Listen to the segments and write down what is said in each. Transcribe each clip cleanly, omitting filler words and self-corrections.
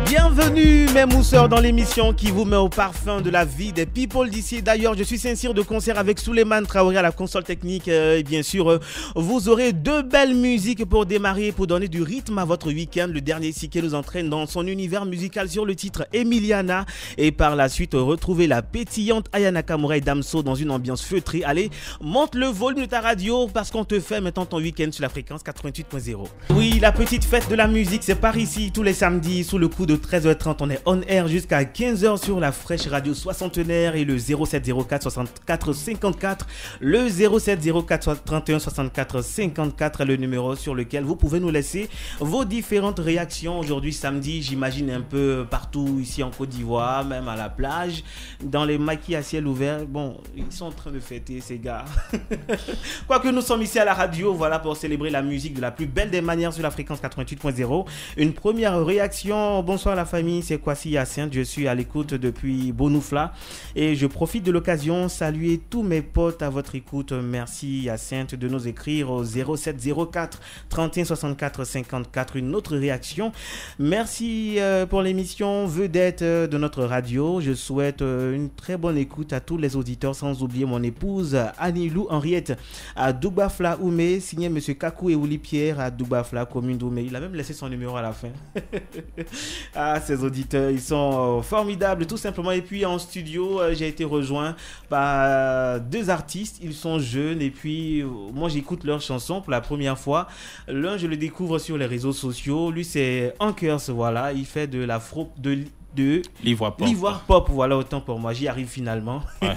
Bienvenue mes mousseurs dans l'émission qui vous met au parfum de la vie des people d'ici. D'ailleurs, je suis Saint-Cyr de concert avec Souleymane Traoré à la console technique. Et bien sûr, vous aurez deux belles musiques pour démarrer, pour donner du rythme à votre week-end. Le dernier Siké nous entraîne dans son univers musical sur le titre Emiliana. Et par la suite, retrouver la pétillante Aya Nakamura et Damso dans une ambiance feutrée. Allez, monte le volume de ta radio parce qu'on te fait maintenant ton week-end sur la fréquence 88.0. Oui, la petite fête de la musique, c'est par ici tous les samedis sous le coup de 13h30. On est on air jusqu'à 15h sur la fraîche radio soixantenaire et le 0704 64 54. Le 0704 31 64 54 est le numéro sur lequel vous pouvez nous laisser vos différentes réactions. Aujourd'hui, samedi, j'imagine un peu partout ici en Côte d'Ivoire, même à la plage, dans les maquis à ciel ouvert. Bon, ils sont en train de fêter ces gars. Quoique nous sommes ici à la radio, voilà pour célébrer la musique de la plus belle des manières sur la fréquence 88.0. Une première réaction. Bonsoir la famille, c'est Kwasi Hyacinthe. Je suis à l'écoute depuis Bonoufla et je profite de l'occasion saluer tous mes potes à votre écoute. Merci Hyacinthe de nous écrire au 0704 31 64 54. Une autre réaction. Merci pour l'émission vedette de notre radio. Je souhaite une très bonne écoute à tous les auditeurs, sans oublier mon épouse Annie-Lou Henriette à Doubafla Oumé, signé Monsieur Kakou et Ouli Pierre à Doubafla, commune d'Oumé. Il a même laissé son numéro à la fin. Ah, ces auditeurs, ils sont formidables tout simplement. Et puis en studio, j'ai été rejoint par deux artistes. Ils sont jeunes et puis moi j'écoute leurs chansons pour la première fois. L'un, je le découvre sur les réseaux sociaux. Lui, c'est Ankers, voilà. Il fait de l'afro, de l'ivoire pop. L'ivoire pop, voilà, autant pour moi, j'y arrive finalement. Ouais.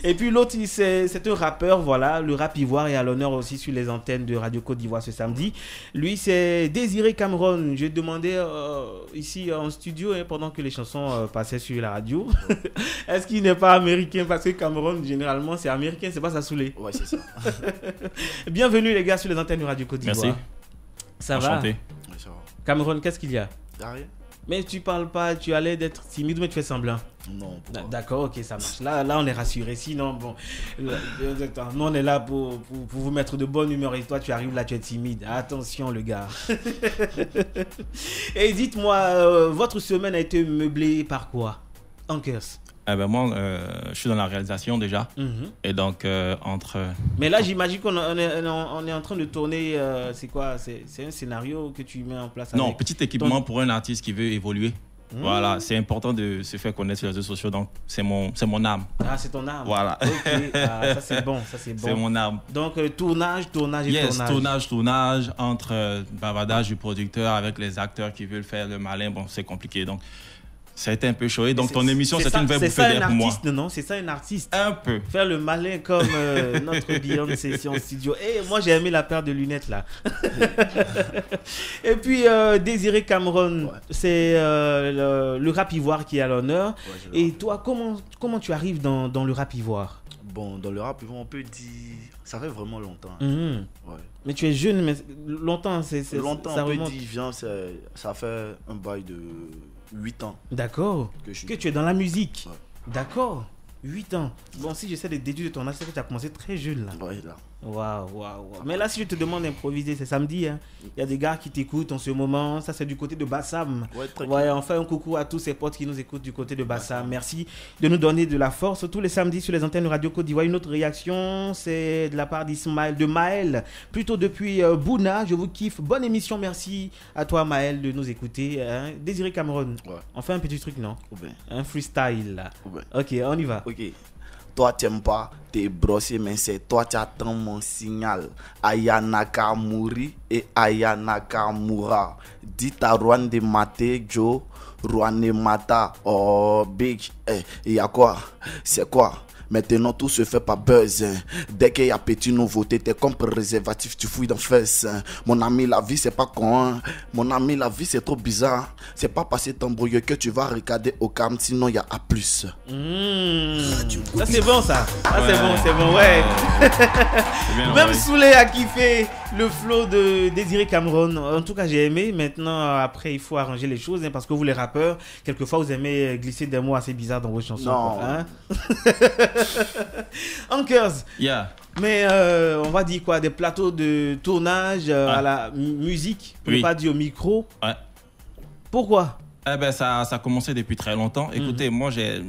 Et puis l'autre, c'est un rappeur, voilà, le rap ivoire est à l'honneur aussi sur les antennes de Radio Côte d'Ivoire ce samedi. Lui, c'est Désiré Cameron. Je demandais ici en studio, pendant que les chansons passaient sur la radio, est-ce qu'il n'est pas américain? Parce que Cameron, généralement, c'est américain, c'est pas ça saoulé. Ouais, c'est ça. Bienvenue les gars sur les antennes de Radio Côte d'Ivoire. Merci. Ça Enchanté. va? Ouais, ça va. Cameron, qu'est-ce qu'il y a? Rien. Mais tu parles pas, tu allais d'être timide, mais tu fais semblant. Non, pourquoi? D'accord, ok, ça marche. Là, on est rassuré. Sinon, bon, nous, on est là pour vous mettre de bonne humeur. Et toi, tu arrives là, tu es timide. Attention, le gars. Et dites-moi, votre semaine a été meublée par quoi? Ankers. Moi, je suis dans la réalisation déjà. Mm-hmm. Et donc, entre... Mais là, j'imagine qu'on est en train de tourner... c'est quoi? C'est un scénario que tu mets en place? Non, petit équipement pour un artiste qui veut évoluer. Voilà, c'est important de se faire connaître sur les réseaux sociaux. Donc, c'est mon âme. Ah, c'est ton âme. Voilà. Ok, ça c'est bon, C'est mon âme. Donc, tournage et yes, tournage. tournage entre bavardage du producteur avec les acteurs qui veulent faire le malin. Bon, c'est compliqué. Donc, ça a été un peu chaud. Donc, ton émission, c'est une vraie bouffée d'air pour moi. Non, c'est ça un artiste. Un peu. Faire le malin comme notre Beyoncé en studio. Et moi, j'ai aimé la paire de lunettes là. Et puis, Désiré Cameron, ouais. C'est le rap ivoire qui est à l'honneur. Ouais, et toi, comment tu arrives dans le rap ivoire? Bon, dans le rap ivoire, on peut dire... Ça fait vraiment longtemps. Ouais. Mais tu es jeune, mais longtemps, longtemps, ça on remonte. peut dire, ça fait un bail de 8 ans. D'accord. Que tu es dans la musique. Ouais. D'accord. 8 ans. Bon, si j'essaie de déduire de ton âge, c'est que tu as commencé très jeune là. Ouais, là. Waouh. Mais là, si je te demande d'improviser, c'est samedi. Hein. Il y a des gars qui t'écoutent en ce moment. Ça, c'est du côté de Bassam. Ouais, on fait un coucou à tous ces potes qui nous écoutent du côté de Bassam. Ouais. Merci de nous donner de la force tous les samedis sur les antennes de Radio Côte d'Ivoire. Une autre réaction, c'est de la part de Maël, plutôt depuis Bouna. Je vous kiffe. Bonne émission. Merci à toi, Maël, de nous écouter. Hein. Désiré Cameron. Ouais. On fait un petit truc, non? Ouais. Un freestyle là. Ouais. Ok, on y va. Ok. Toi t'aimes pas, t'es brossé, mais c'est toi qui attends mon signal. Aya Nakamura et Aya Nakamura. Dites à Rwanda de Maté, Joe, Rwanda Mata. Oh, big. Y a quoi? C'est quoi? Maintenant tout se fait pas buzz. Dès qu'il y a petite nouveauté, t'es comme préservatif, tu fouilles dans fesses. Mon ami, la vie c'est pas con. Mon ami, la vie c'est trop bizarre. C'est pas parce que t'embrouilles que tu vas regarder au calme, sinon il y a A+. Ça c'est bon ça. C'est bon, ouais. Même Souley a kiffé le flow de Désiré Cameron. En tout cas, j'ai aimé. Maintenant, après, il faut arranger les choses parce que vous les rappeurs, quelquefois vous aimez glisser des mots assez bizarres dans vos chansons. Non. Hein? Ankers. Yeah. Mais on va dire quoi? Des plateaux de tournage à la musique, pour ne pas dire au micro. Ouais. Pourquoi? Eh ben, ça a commencé depuis très longtemps. Écoutez, moi, j'ai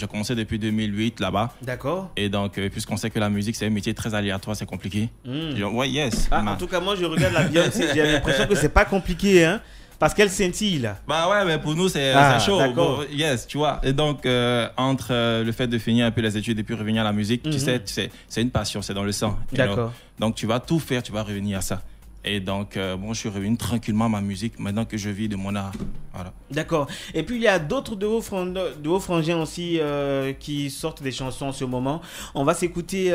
commencé depuis 2008 là-bas. D'accord. Et donc, puisqu'on sait que la musique, c'est un métier très aléatoire, c'est compliqué. Ouais, yes. En tout cas, moi, je regarde la Beyoncé, j'ai l'impression que c'est pas compliqué, hein. Parce qu'elle scintille là. Bah ouais, mais pour nous c'est chaud. Bon, yes, tu vois. Et donc entre le fait de finir un peu les études et puis revenir à la musique, tu sais, c'est une passion, c'est dans le sang. D'accord. Donc tu vas tout faire, tu vas revenir à ça. Et donc, bon, je suis revenu tranquillement à ma musique maintenant que je vis de mon art. Voilà. D'accord. Et puis, il y a d'autres de vos frangins aussi qui sortent des chansons en ce moment. On va s'écouter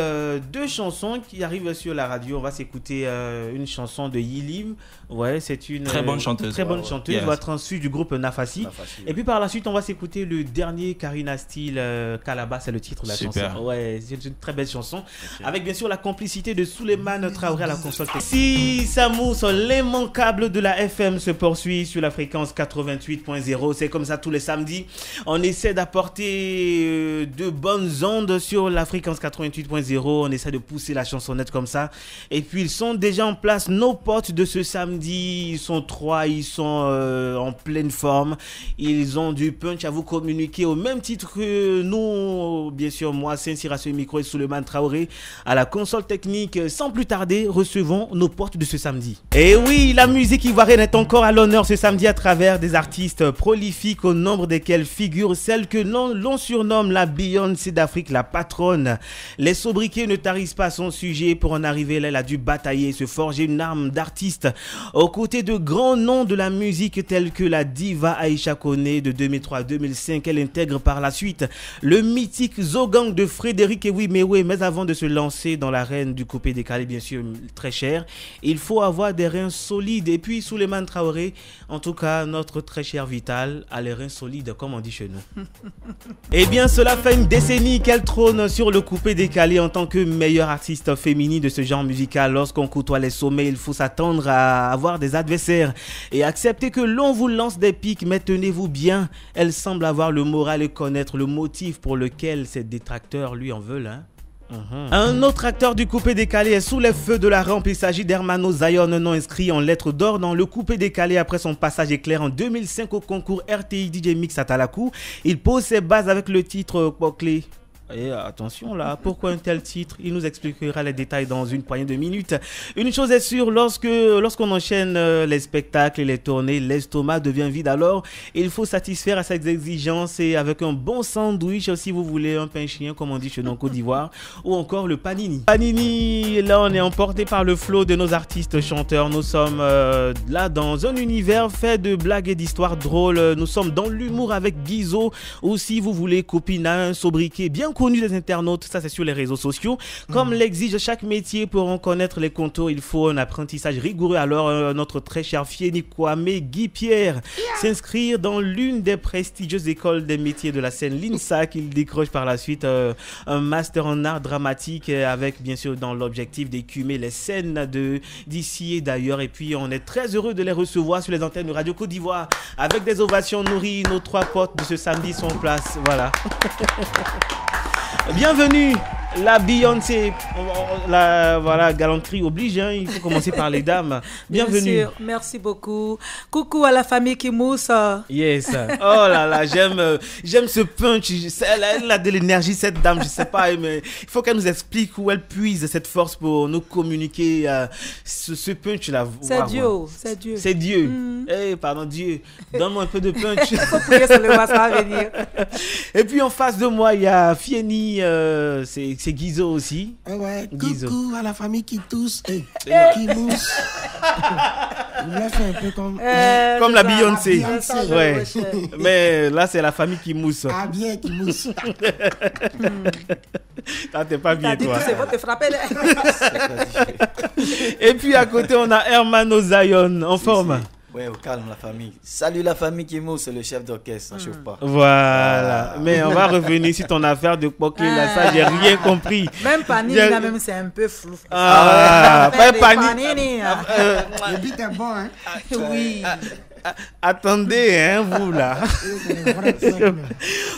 2 chansons qui arrivent sur la radio. On va s'écouter une chanson de Yilim. Ouais, c'est une très bonne chanteuse. Très bonne chanteuse. Yes. Transfus du groupe Nafasi. Et puis, par la suite, on va s'écouter le dernier Karina Steele, Calabar, c'est le titre de la chanson. Ouais, c'est une très belle chanson. Okay. Avec bien sûr la complicité de Souleymane Traoré à la console. Si Samous, l'immanquable de la FM se poursuit sur la fréquence 88.0. C'est comme ça tous les samedis. On essaie d'apporter de bonnes ondes sur la fréquence 88.0. On essaie de pousser la chansonnette comme ça. Et puis ils sont déjà en place. Nos potes de ce samedi, ils sont 3. Ils sont en pleine forme. Ils ont du punch à vous communiquer au même titre que nous. Bien sûr, moi, Saint-Cyr à ce micro et Souleymane Traoré à la console technique. Sans plus tarder, recevons nos potes de ce samedi. Et oui, la musique ivoirienne est encore à l'honneur ce samedi à travers des artistes prolifiques au nombre desquels figure celle que l'on surnomme la Beyoncé d'Afrique, la patronne. Les sobriquets ne tarissent pas son sujet. Pour en arriver là, elle a dû batailler, se forger une arme d'artiste aux côtés de grands noms de la musique tels que la diva Aïcha Koné de 2003 à 2005. Elle intègre par la suite le mythique Zogang de Frédéric Ewimewe. Mais avant de se lancer dans l'arène du coupé décalé, bien sûr très cher, il faut avoir des reins solides. Et puis Souleymane Traoré, en tout cas notre très cher Vital, a les reins solides comme on dit chez nous. Eh bien cela fait une décennie qu'elle trône sur le coupé décalé en tant que meilleure artiste féminine de ce genre musical. Lorsqu'on côtoie les sommets, il faut s'attendre à avoir des adversaires et accepter que l'on vous lance des pics, mais tenez-vous bien, elle semble avoir le moral et connaître le motif pour lequel ses détracteurs lui en veulent, hein. Un autre acteur du coupé décalé est sous les feux de la rampe. Il s'agit d'Hermano Zion, non inscrit en lettres d'or dans le coupé décalé après son passage éclair en 2005 au concours RTI DJ Mix à Talakou. Il pose ses bases avec le titre Poclé. Et attention là, pourquoi un tel titre? Il nous expliquera les détails dans une poignée de minutes. Une chose est sûre, lorsqu'on enchaîne les spectacles et les tournées, l'estomac devient vide. Alors, il faut satisfaire à ces exigences et avec un bon sandwich, si vous voulez, un pain chien, comme on dit chez nous en Côte d'Ivoire, ou encore le panini. Panini, là, on est emporté par le flot de nos artistes chanteurs. Nous sommes là dans un univers fait de blagues et d'histoires drôles. Nous sommes dans l'humour avec Guizo, ou si vous voulez, Copina, un sobriquet bien connu des internautes, ça c'est sur les réseaux sociaux. Comme l'exige chaque métier, pour en connaître les contours, il faut un apprentissage rigoureux. Alors notre très cher Fieni Kwame Guy Pierre s'inscrire dans l'une des prestigieuses écoles des métiers de la scène, l'INSA, qu'il décroche par la suite un master en art dramatique avec bien sûr dans l'objectif d'écumer les scènes d'ici et d'ailleurs. Et puis on est très heureux de les recevoir sur les antennes de Radio Côte d'Ivoire avec des ovations nourries. Nos 3 potes de ce samedi sont en place, voilà. Bienvenue, la Beyoncé. Voilà, galanterie oblige, hein, il faut commencer par les dames. Bienvenue. Bien sûr, merci beaucoup. Coucou à la famille qui mousse. Yes. Oh là là, j'aime ce punch. Elle a de l'énergie, cette dame, je sais pas, mais il faut qu'elle nous explique où elle puise cette force pour nous communiquer ce punch-là. C'est Dieu, c'est Dieu. C'est Dieu. Eh, pardon, Dieu. Donne-moi un peu de punch. Il faut prier sur le roi, ça va venir. Et puis en face de moi, il y a Fieni, c'est Guizo aussi. Ouais, Guizo. Coucou à la famille qui tousse et qui mousse. Il a fait un peu comme la Beyoncé. Ouais. Mais là, c'est la famille qui mousse. Ah, bien, qui mousse. Ah, t'es pas bien, toi. C'est bon, te frapper. Et puis à côté, on a Hermano Zion en forme. Ouais, au calme la famille. Salut la famille qui mousse, c'est le chef d'orchestre, ça chauffe pas. Voilà. Mais on va revenir sur ton affaire de Poclé, là, ça j'ai rien compris. Même Panini, là même c'est un peu flou. Ah, pas Panini. Le beat est bon, hein. Oui. Attendez, hein, vous là.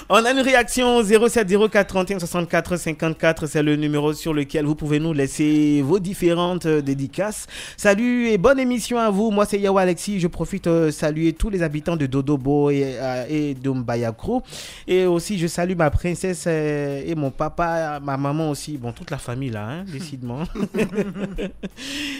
On a une réaction 07 04 31 64 54. C'est le numéro sur lequel vous pouvez nous laisser vos différentes dédicaces. Salut et bonne émission à vous. Moi, c'est Yawa Alexis. Je profite de saluer tous les habitants de Dodobo et d'Ombayakro. Et aussi, je salue ma princesse et mon papa, ma maman aussi. Bon, toute la famille là, hein, décidément.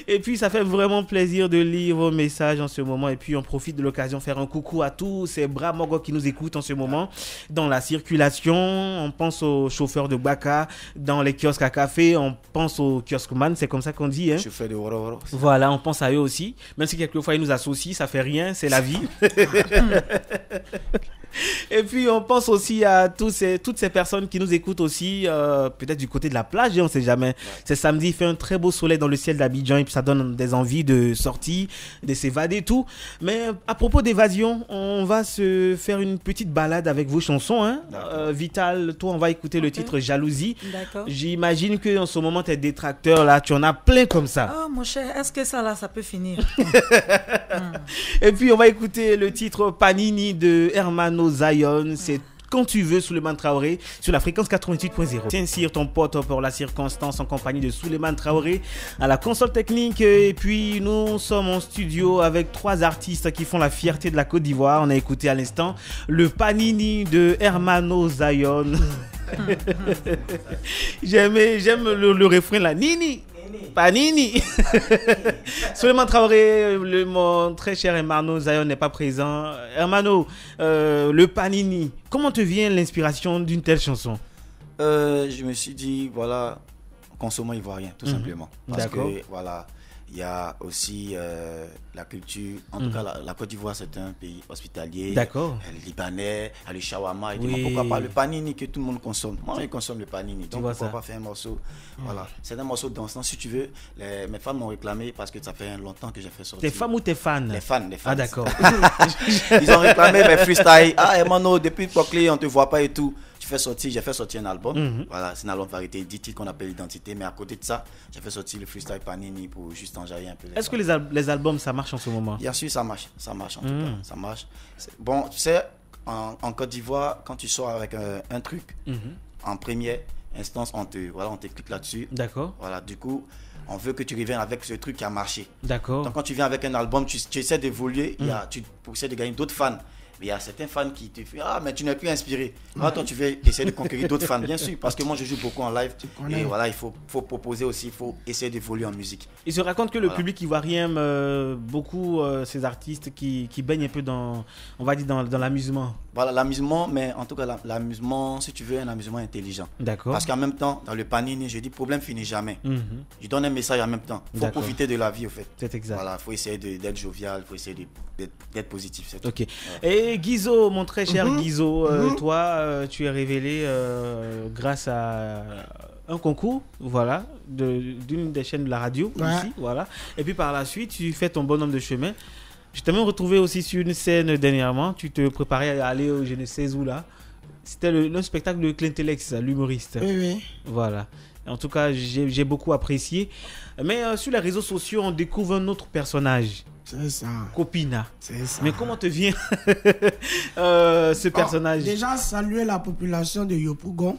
Et puis, ça fait vraiment plaisir de lire vos messages en ce moment. Et puis, on profite de l'occasion de faire un coucou à tous ces bras mogos qui nous écoutent en ce moment dans la circulation. On pense aux chauffeurs de Baka, dans les kiosques à café, on pense aux kiosqueman, c'est comme ça qu'on dit. Hein. Chauffeurs de Woro. Voilà, on pense à eux aussi. Même si quelquefois ils nous associent, ça fait rien, c'est la vie. Et puis on pense aussi à toutes ces personnes qui nous écoutent aussi, peut-être du côté de la plage, on ne sait jamais. Ouais. C'est samedi, il fait un très beau soleil dans le ciel d'Abidjan et puis ça donne des envies de sortir, de s'évader et tout. Mais à propos d'évasion, on va se faire une petite balade avec vos chansons. Hein. Vital, toi on va écouter le titre Jalousie. D'accord. J'imagine qu'en ce moment tes détracteurs là, tu en as plein comme ça. Oh mon cher, est-ce que ça là, ça peut finir? Et puis on va écouter le titre Panini de Hermano Zion, c'est Quand tu veux, Souleymane Traoré, sur la fréquence 88.0. Saint-Cyr, ton pote pour la circonstance, en compagnie de Souleymane Traoré à la console technique. Et puis nous sommes en studio avec 3 artistes qui font la fierté de la Côte d'Ivoire. On a écouté à l'instant le Panini de Hermano Zion. J'aime le refrain là, Nini. Panini. Souleymane Traoré, mon très cher Hermano Zion n'est pas présent. Hermano, le Panini, comment te vient l'inspiration d'une telle chanson? Je me suis dit, voilà, consommons ivoirien, tout simplement. Parce que, voilà, il y a aussi la culture. En tout cas, la Côte d'Ivoire, c'est un pays hospitalier. D'accord. Les Libanais, le shawarma. Et oui. Pourquoi pas le panini que tout le monde consomme? Moi, je consomme le panini. Donc, pourquoi pas faire un morceau? Voilà. C'est un morceau dansant. Si tu veux, mes fans m'ont réclamé parce que ça fait longtemps que j'ai fait sortir. Tes femmes ou tes fans? Les fans. Ah, d'accord. Ils ont réclamé mes freestyles. Ah, Hermano, depuis Poclé, on te voit pas et tout. J'ai fait sortir un album. Voilà, c'est un album variété, 10 titres qu'on appelle Identité. Mais à côté de ça, j'ai fait sortir le freestyle Panini pour juste enjailler un peu. Est-ce que les albums, ça marche en ce moment? Bien sûr, ça marche. Ça marche en tout cas. Ça marche. Bon, tu sais, en Côte d'Ivoire, quand tu sors avec un truc, en première instance, on te clique là-dessus. D'accord. Voilà, du coup, on veut que tu reviennes avec ce truc qui a marché. D'accord. Donc, quand tu viens avec un album, tu essaies d'évoluer, tu essaies de gagner d'autres fans. Mais il y a certains fans qui te font « Ah, mais tu n'es plus inspiré. » Toi, tu veux essayer de conquérir d'autres fans, bien sûr. Parce que moi, je joue beaucoup en live. Et voilà, il faut proposer aussi, il faut essayer d'évoluer en musique. Il se raconte que le public ivoirien aime beaucoup ces artistes qui baignent un peu dans l'amusement. Voilà, l'amusement, mais en tout cas, l'amusement, si tu veux, un amusement intelligent. D'accord. Parce qu'en même temps, dans le Panini, je dis « Problème finit jamais. Je donne un message en même temps. Il faut profiter de la vie, au fait. C'est exact. Voilà, il faut essayer d'être jovial, il faut essayer d'être positif. C'est ok. Ouais. Et Guizo, mon très cher Guizo, toi, tu es révélé grâce à un concours, voilà, d'une des chaînes de la radio, ici, voilà. Et puis par la suite, tu fais ton bonhomme de chemin. Je t'ai même retrouvé aussi sur une scène dernièrement. Tu te préparais à aller au je ne sais où là. C'était le spectacle de Clint Telex, l'humoriste. Oui. Voilà. En tout cas, j'ai beaucoup apprécié. Mais sur les réseaux sociaux, on découvre un autre personnage. C'est ça. Copina. C'est ça. Mais comment te vient ce personnage? Déjà, saluer la population de Yopougon.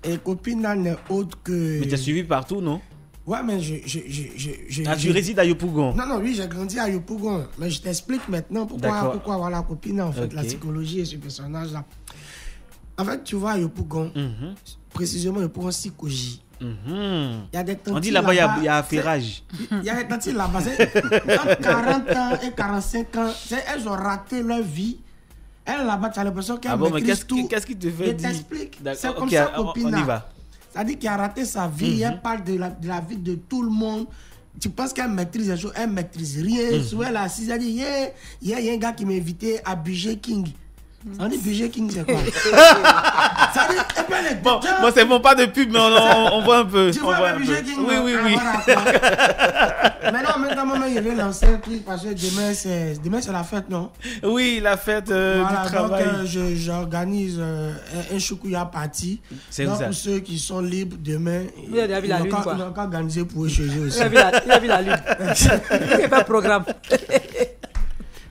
Et Copina n'est autre que... Mais tu as suivi partout, non? Ouais, mais tu résides à Yopougon? Non, oui, j'ai grandi à Yopougon. Mais je t'explique maintenant pourquoi voilà, Copina, en fait, la psychologie et ce personnage-là. En fait, tu vois, à Yopougon, précisément Yopougon Sikoji. Il y a des tantis. On dit là-bas, il y a affairage. Il y a des tantis là-bas. Entre 40 ans et 45 ans, elles ont raté leur vie. Elles là-bas, tu as l'impression qu'elles maîtrisent tout. Qu'est-ce qui te fait dire? Je t'explique. C'est comme ça, Copina. On y va. C'est-à-dire qu'il a raté sa vie. Elle parle de la vie de tout le monde. Tu penses qu'elle maîtrise les choses, elle ne maîtrise rien. Souvent, elle est assise, elle dit, il y a un gars qui m'a invité à Budget King. On dit Budget King, c'est quoi? Ça dit, bon, c'est bon, pas de pub, mais on voit un peu. Tu vois Budget King? Oui. Maintenant, je vais lancer un truc parce que demain, c'est la fête, non? Oui, la fête du travail. Donc, j'organise un choukouya party. C'est donc, ça. Pour ceux qui sont libres demain, il a vu la lune, quoi. Ils ont qu'à organiser pour eux chez eux aussi. Il a vu la lune. Il n'y a pas de programme.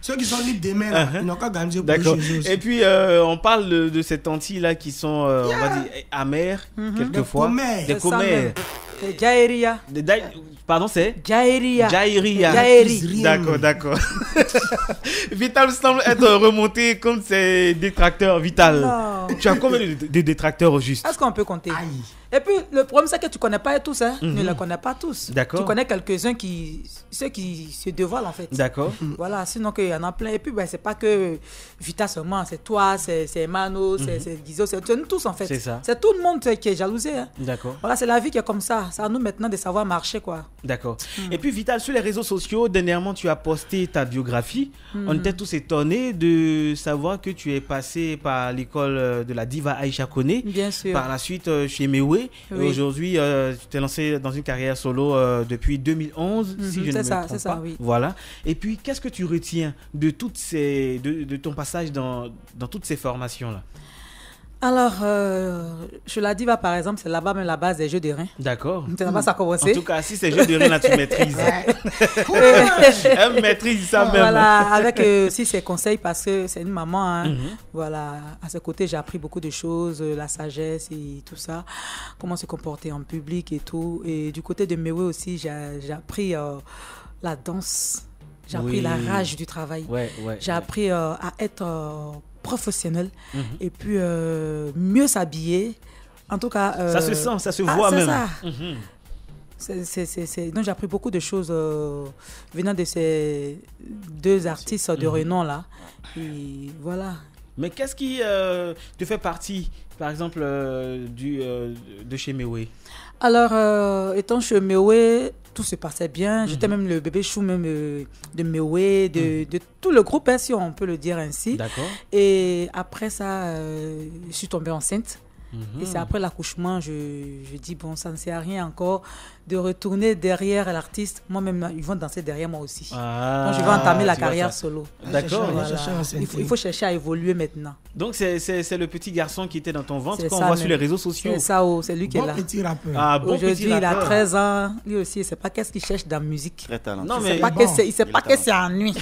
Ceux qui sont libres demain, là, ils n'ont qu'à gagner pour chez eux aussi. Et puis, on parle de ces Antilles-là qui sont, on va dire, amères, quelquefois. Des commères. Des Jaïria. Pardon, c'est Jaïria. D'accord. Vital semble être remonté comme ses détracteurs. Vital, tu as combien de détracteurs au juste? Est-ce qu'on peut compter? Et puis, le problème, c'est que tu ne connais pas tous. Hein. Ne les connais pas tous. D'accord. Tu connais quelques-uns ceux qui se dévoilent, en fait. D'accord. Voilà, sinon qu'il y en a plein. Et puis, c'est pas que Vita seulement. C'est toi, c'est Mano, c'est Guizo, c'est nous tous, en fait. C'est ça. C'est tout le monde qui est jalousé. Hein. D'accord. Voilà, c'est la vie qui est comme ça. C'est à nous maintenant de savoir marcher, quoi. D'accord. Et puis, Vital, sur les réseaux sociaux, dernièrement, tu as posté ta biographie. On était tous étonnés de savoir que tu es passé par l'école de la diva Aïcha Koné. Bien sûr. Par la suite, chez Mewé. Oui. Et aujourd'hui, tu t'es lancé dans une carrière solo depuis 2011, si je ne me trompe pas. C'est ça, oui. Voilà. Et puis, qu'est-ce que tu retiens de ton passage dans toutes ces formations-là? Alors, je la diva, par exemple, c'est là-bas même la base des jeux de reins. D'accord. C'est là-bas ça a commencé. En tout cas, si c'est jeux de reins, là, tu maîtrises. Elle maîtrise ça même. Voilà, avec aussi ses conseils, parce que c'est une maman. Hein. Voilà, à ce côté, j'ai appris beaucoup de choses, la sagesse et tout ça, comment se comporter en public et tout. Et du côté de Mewé aussi, j'ai appris la danse, j'ai appris la rage du travail. J'ai appris à être... professionnel et puis mieux s'habiller, en tout cas ça se sent, ça se voit même ça. Donc j'ai appris beaucoup de choses venant de ces deux artistes de renom là, et voilà. Mais qu'est-ce qui te fait partie, par exemple, de chez Mewé? Alors, étant chez Mewé, tout se passait bien. J'étais même le bébé chou même de Mewé, de tout le groupe, hein, si on peut le dire ainsi. D'accord. Et après ça, je suis tombée enceinte. Et c'est après l'accouchement, je dis, bon, ça ne sert à rien encore de retourner derrière l'artiste. Moi-même, ils vont danser derrière moi aussi. Donc, je vais entamer la carrière solo. D'accord. Voilà. Il faut chercher à évoluer maintenant. Donc, c'est le petit garçon qui était dans ton ventre qu'on voit même sur les réseaux sociaux. C'est ça, c'est lui qui est là. Petit rappeur. Aujourd'hui, il a 13 ans. Lui aussi, il ne sait pas qu'est-ce qu'il cherche dans la musique. Très talentueux. Non, mais il ne sait pas que c'est ennui.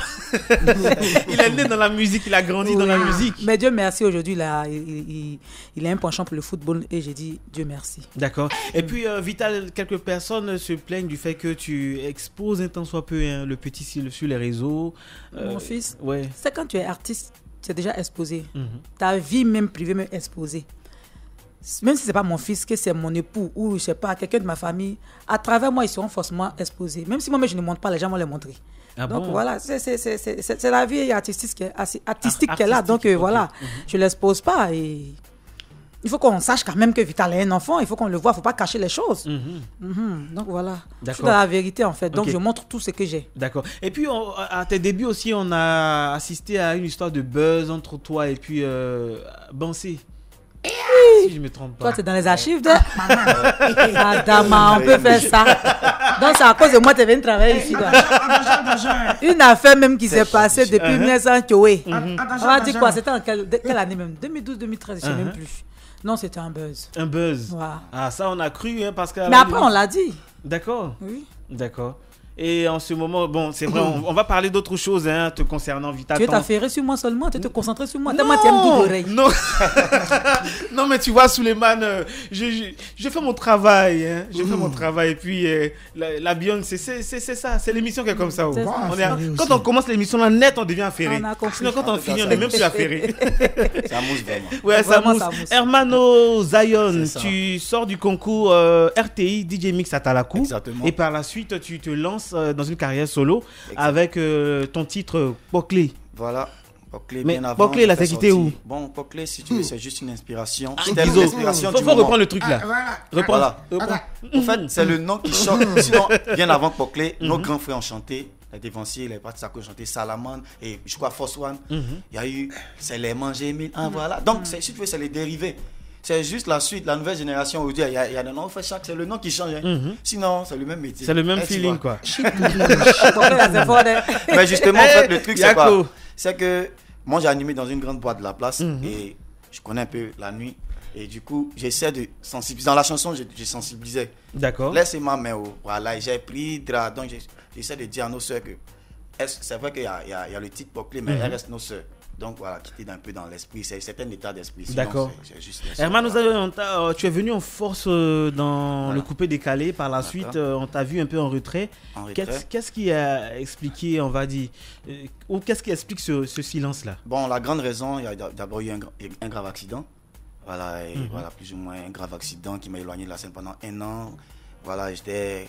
Il est né dans la musique, il a grandi dans la musique. Mais Dieu merci, aujourd'hui, il a un penchant pour le football et j'ai dit Dieu merci. D'accord. Et puis, Vital, quelques personnes se plaignent du fait que tu exposes un tant soit peu le petit sur les réseaux. Mon fils, ouais. C'est quand tu es artiste, tu es déjà exposé. Ta vie même privée même exposée. Même si ce n'est pas mon fils, que c'est mon époux ou je ne sais pas, quelqu'un de ma famille, à travers moi, ils seront forcément exposés. Même si moi-même je ne montre pas, les gens vont les montrer. Donc voilà, c'est la vie artistique qui est là. Donc voilà, je ne l'expose pas. Et il faut qu'on sache quand même que Vital est un enfant, il faut qu'on le voit, il ne faut pas cacher les choses. Donc voilà, je suis dans la vérité en fait, donc je montre tout ce que j'ai. D'accord. Et puis à tes débuts aussi, on a assisté à une histoire de buzz entre toi et puis Bansé. Si je ne me trompe pas. Toi, tu es dans les archives de... Madame, on peut faire ça. Donc, c'est à cause de moi que tu viens travailler ici. Une affaire même qui s'est passée depuis 1900. On va dire quoi? C'était en quelle année même? 2012, 2013, je ne sais même plus. Non, c'était un buzz. Un buzz. Ouais. Ah, ça, on a cru, hein, parce que... Mais après, on l'a dit. D'accord. Oui. D'accord. Et en ce moment, bon, c'est vrai, on va parler d'autres choses hein, te concernant, Vital. Tu es affairé sur moi seulement, tu te concentrer sur moi. Tellement tu aimes tout d'oreille. Non, non, mais tu vois, Souleymane, je fais mon travail. Hein, je fais mon travail. Et puis, la Beyond, c'est ça, c'est l'émission qui est comme ça. Quand on commence l'émission, là, net, on devient affairé. Sinon, quand on finit, on est même plus affairé. Ça mousse vraiment. Ouais, ça mousse. Hermano Zion, tu sors du concours RTI DJ Mix à Talakou. Exactement. Et par la suite, tu te lances dans une carrière solo. Exactement. Avec ton titre Poclé. Voilà. Poclé, mais bien avant. Poclé, là, t'as quitté où? Bon, Poclé, si tu veux, c'est juste une inspiration. C'était une inspiration. Faut reprendre le truc là. Voilà. En fait, c'est le nom qui chante. Sinon, bien avant Poclé, nos grands frères ont chanté. Les dévanciers, les partis ont chanté Salamandre et je crois Force One. Il y a eu C'est les manger mille. Voilà. Donc, si tu veux, c'est les dérivés. C'est juste la suite, la nouvelle génération aujourd'hui. Il y a des noms, c'est le nom qui change. Sinon, c'est le même métier. C'est le même feeling, quoi. Mais justement, en fait, le truc, c'est quoi? C'est que moi, j'ai animé dans une grande boîte de la place et je connais un peu la nuit. Et du coup, j'essaie de sensibiliser. Dans la chanson, je sensibilisais. D'accord. Laissez ma main. Voilà, j'ai pris drap. Donc, j'essaie de dire à nos soeurs que c'est vrai qu'il y a le titre Pop Play, mais elles restent nos sœurs. Donc voilà, qui était un peu dans l'esprit. C'est un état d'esprit. D'accord. Herman, tu es venu en force dans le coupé décalé. Par la suite, on t'a vu un peu en retrait. Qu'est-ce qui a expliqué, on va dire, ou qu'est-ce qui explique ce silence-là? Bon, la grande raison, il y a d'abord eu un grave accident. Voilà, voilà, plus ou moins un grave accident qui m'a éloigné de la scène pendant 1 an. Voilà, j'étais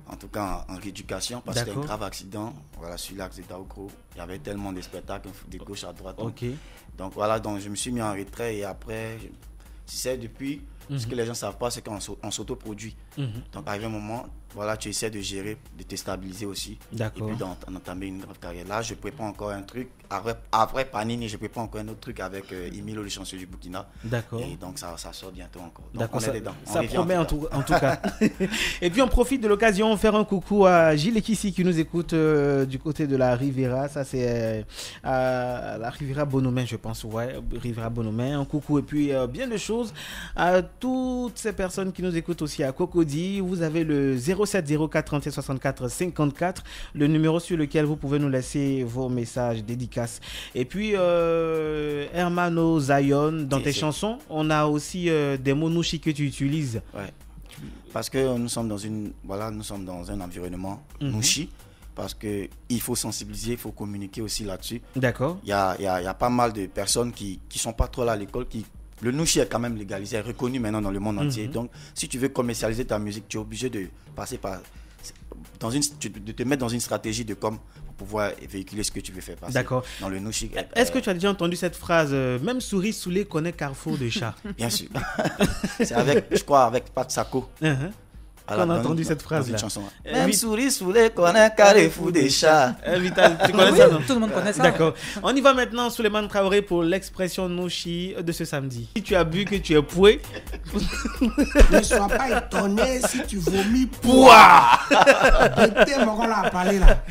en tout cas en rééducation parce que c'était un grave accident. Voilà, sur l'axe de Daoukro, il y avait tellement de spectacles de gauche à droite. Donc voilà, donc je me suis mis en retrait et après, c'est depuis, ce que les gens ne savent pas, c'est qu'on s'autoproduit. Donc arrivé un moment, voilà, tu essaies de gérer, de te stabiliser aussi. Et puis d'entamer une grave carrière. Là, je prépare encore un truc. Après Panini, je prépare encore un autre truc avec Emilio, le chancelier du Burkina. D'accord. Et donc ça sort bientôt encore. Donc d'accord, on est dedans. Ça promet en tout cas. Et puis on profite de l'occasion de faire un coucou à Gilles Ekissi qui nous écoute du côté de la Riviera. Ça c'est à la Riviera Bonomain, je pense. Ouais, Riviera Bonomain. Un coucou et puis bien de choses à toutes ces personnes qui nous écoutent aussi à Cocody. Vous avez le 07 04 37 64 54, le numéro sur lequel vous pouvez nous laisser vos messages dédicaces. Et puis Hermano Zion, dans tes chansons, on a aussi des mots nouchi que tu utilises. Ouais. Parce que nous sommes dans un environnement nouchi. Parce qu'il faut sensibiliser, il faut communiquer aussi là-dessus. D'accord. Il y a pas mal de personnes qui sont pas trop là à l'école. Le nouchi est quand même légalisé, est reconnu maintenant dans le monde entier. Donc, si tu veux commercialiser ta musique, tu es obligé de passer par... de te mettre dans une stratégie de com pour pouvoir véhiculer ce que tu veux faire passer. D'accord. Dans le nouchi. Est-ce que tu as déjà entendu cette phrase même souris saoulé connaît carrefour de chat? Bien sûr. C'est je crois, avec Pat Sako. On a entendu cette phrase-là. Même souris saoulé connaît carrefour des chats. Vital, tu connais ça, non? Tout le monde connaît ça. D'accord. On y va maintenant, Souleymane Traoré, pour l'expression nouchi de ce samedi. Si tu as bu, que tu es poué. Ne sois pas étonné si tu vomis pouah. T'es mon gars là à parler là.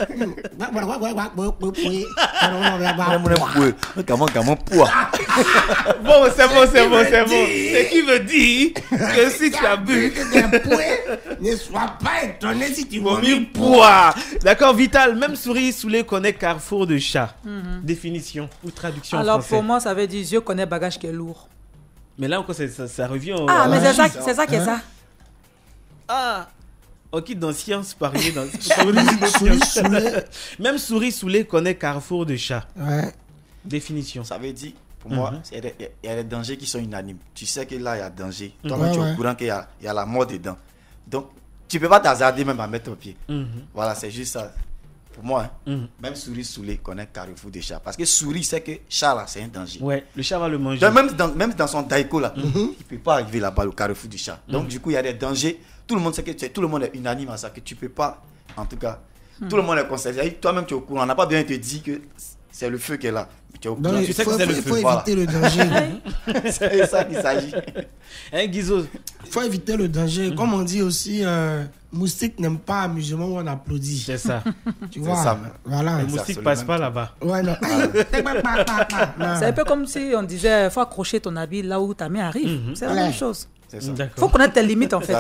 Bon, c'est bon. C'est qui veut dire que si tu as bu, ne sois pas étonné si tu vomis pouah. D'accord, Vital, même souris saoulé connaît carrefour de chat. Définition ou traduction alors, français. pour moi, ça veut dire je connais bagage qui est lourd. Mais là encore, ça revient mais c'est ça qui est ça. Ah, ok, dans science, parier dans même souris saoulé connaît carrefour de chat. Ouais. Définition. Ça veut dire, pour moi, il y a des dangers qui sont unanimes. Tu sais que là, il y a danger. Toi-même, tu es au courant qu'il y a la mort dedans. Donc, tu ne peux pas t'hasarder même à mettre au pied. Voilà, c'est juste ça. Pour moi, même souris saoulé connaît carrefour des chats. Parce que souris, c'est que chat, là, c'est un danger. Ouais, le chat va le manger. Donc, même dans son daïko, là, il ne peut pas arriver là-bas, au carrefour du chat. Donc, du coup, il y a des dangers. Tout le monde sait que tout le monde est unanime à ça, que tu ne peux pas, en tout cas, tout le monde est concerné. Toi-même, tu es au courant. On n'a pas besoin de te dire que c'est le feu qui est là. Tu es au courant. Donc, tu sais que c'est le feu. Il faut éviter le danger. C'est ça qu'il s'agit. Guizo. Il faut éviter le danger. Comme on dit aussi, moustique n'aime pas amusement où on applaudit. C'est ça. Tu vois, ça. voilà. Le moustique passe pas là-bas. Ouais, non. C'est un peu comme si on disait, il faut accrocher ton habit là où ta main arrive. C'est la même chose. C'est ça. Il faut connaître tes limites en fait.